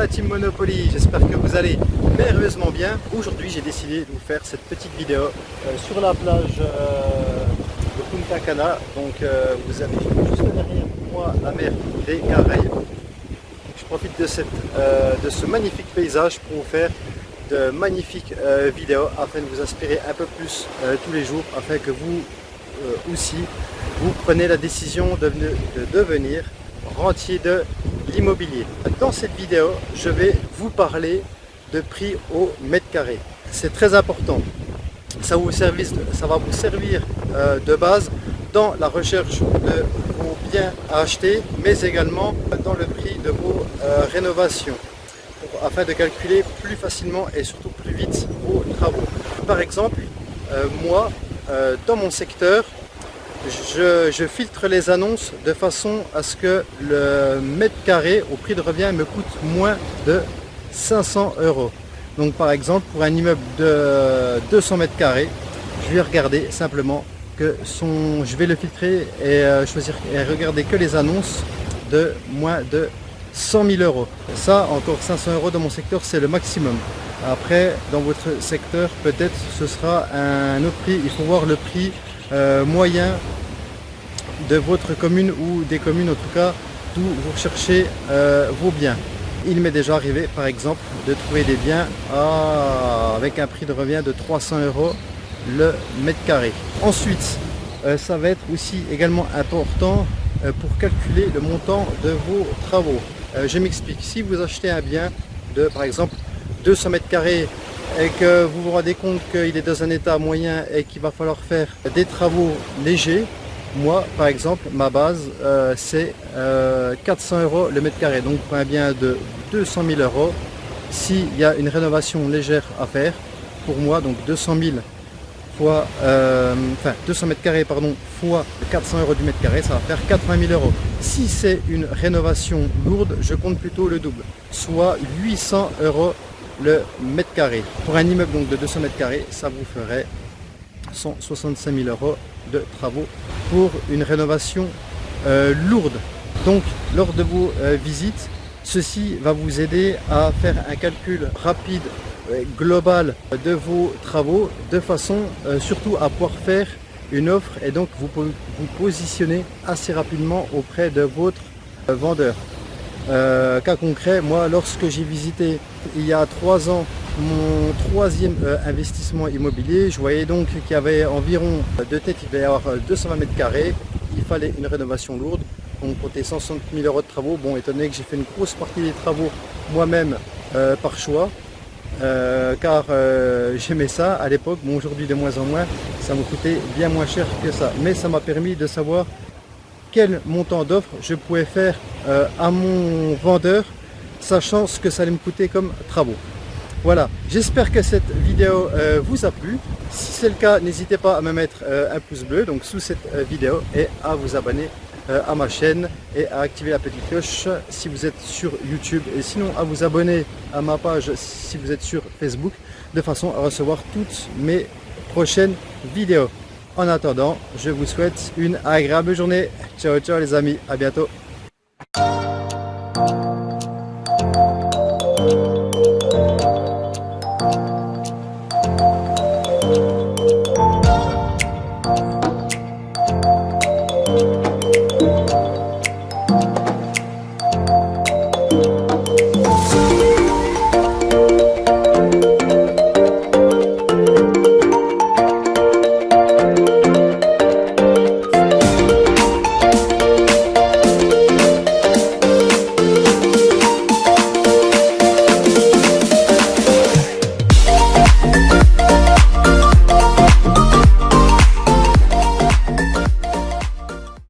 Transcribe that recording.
la team Monopoly, j'espère que vous allez merveilleusement bien. Aujourd'hui j'ai décidé de vous faire cette petite vidéo sur la plage de Punta Cana. Donc vous avez juste derrière moi la mer des Caraïbes. Je profite de ce magnifique paysage pour vous faire de magnifiques vidéos afin de vous inspirer un peu plus tous les jours, afin que vous aussi vous prenez la décision de devenir rentier de l'immobilier. Dans cette vidéo, je vais vous parler de prix au mètre carré. C'est très important. Ça va vous servir de base dans la recherche de vos biens à acheter, mais également dans le prix de vos rénovations, afin de calculer plus facilement et surtout plus vite vos travaux. Par exemple, moi, dans mon secteur, je filtre les annonces de façon à ce que le mètre carré au prix de revient me coûte moins de 500 €. Donc par exemple, pour un immeuble de 200 mètres carrés, je vais regarder simplement que je vais le filtrer et choisir et regarder que les annonces de moins de 100 000 €. Ça, encore 500 € dans mon secteur, c'est le maximum. Après, dans votre secteur, peut-être ce sera un autre prix. Il faut voir le prix moyen de votre commune ou des communes en tout cas d'où vous recherchez vos biens. Il m'est déjà arrivé par exemple de trouver des biens avec un prix de revient de 300 € le mètre carré. Ensuite, ça va être aussi également important pour calculer le montant de vos travaux. Je m'explique. Si vous achetez un bien de par exemple 200 mètres carrés et que vous vous rendez compte qu'il est dans un état moyen et qu'il va falloir faire des travaux légers, moi par exemple ma base c'est 400 € le mètre carré. Donc pour un bien de 200 000 €, s'il y a une rénovation légère à faire, pour moi donc 200 000 fois 200 mètres carrés pardon fois 400 € du mètre carré, ça va faire 80 000 €. Si c'est une rénovation lourde, je compte plutôt le double, soit 800 € le mètre carré. Pour un immeuble donc de 200 mètres carrés, ça vous ferait 165 000 € de travaux pour une rénovation lourde. Donc lors de vos visites, ceci va vous aider à faire un calcul rapide global de vos travaux, de façon surtout à pouvoir faire une offre et donc vous positionner assez rapidement auprès de votre vendeur. Cas concret, moi lorsque j'ai visité il y a 3 ans mon troisième investissement immobilier, je voyais donc qu'il y avait environ de tête, il devait y avoir 220 mètres carrés, il fallait une rénovation lourde, donc compter 160 000 € de travaux. Bon, étant donné que j'ai fait une grosse partie des travaux moi-même par choix, car j'aimais ça à l'époque. Bon, aujourd'hui de moins en moins, ça me coûtait bien moins cher que ça, mais ça m'a permis de savoir quel montant d'offre je pouvais faire à mon vendeur, sachant ce que ça allait me coûter comme travaux. Voilà, j'espère que cette vidéo vous a plu. Si c'est le cas, n'hésitez pas à me mettre un pouce bleu donc sous cette vidéo et à vous abonner à ma chaîne et à activer la petite cloche si vous êtes sur YouTube, et sinon à vous abonner à ma page si vous êtes sur Facebook, de façon à recevoir toutes mes prochaines vidéos. En attendant, je vous souhaite une agréable journée. Ciao ciao les amis, à bientôt.